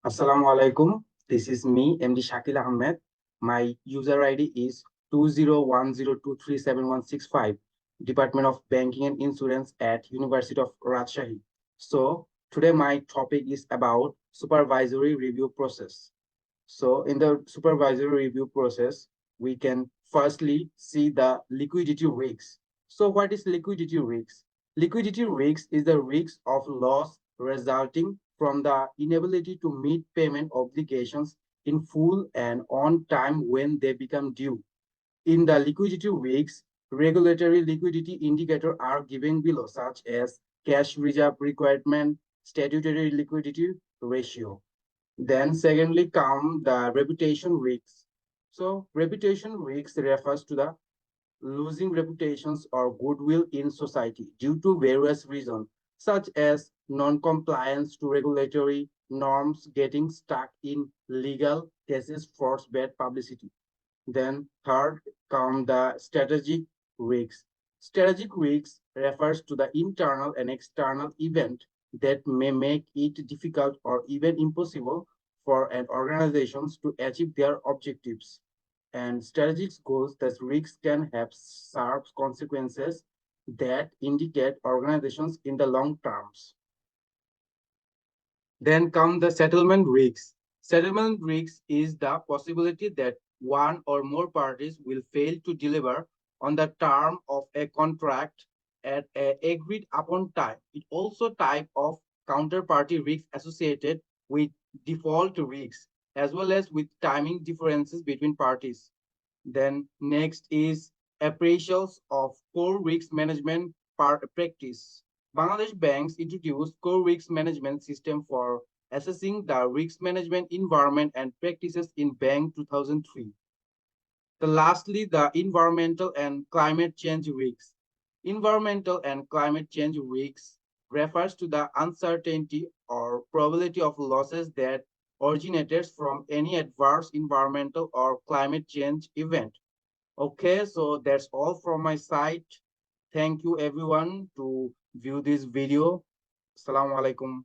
Assalamu alaikum. This is me, MD Shakil Ahmed. My user ID is 2010237165, Department of Banking and Insurance at University of Rajshahi. So today my topic is about supervisory review process. So in the supervisory review process, we can firstly see the liquidity risks. So what is liquidity risks? Liquidity risks is the risk of loss resulting from the inability to meet payment obligations in full and on time when they become due. In the liquidity risks, regulatory liquidity indicators are given below, such as cash reserve requirement, statutory liquidity ratio. Then secondly come the reputation risks. So reputation risks refers to the losing reputations or goodwill in society due to various reasons, such as non-compliance to regulatory norms, getting stuck in legal cases for bad publicity. Then third come the strategic risks. Strategic risks refers to the internal and external event that may make it difficult or even impossible for an organization to achieve their objectives. And strategic goals that risks can have sharp consequences that indicate organizations in the long terms. Then come the settlement risks. Settlement risks is the possibility that one or more parties will fail to deliver on the term of a contract at a agreed upon time. It also type of counterparty risks associated with default risks as well as with timing differences between parties. Then next is appraisals of core risk management practice. Bangladesh banks introduced core risk management system for assessing the risk management environment and practices in Bank 2003. Lastly, the environmental and climate change risks. Environmental and climate change risks refers to the uncertainty or probability of losses that originated from any adverse environmental or climate change event. Okay, so that's all from my side. Thank you everyone to view this video. Assalamu alaikum.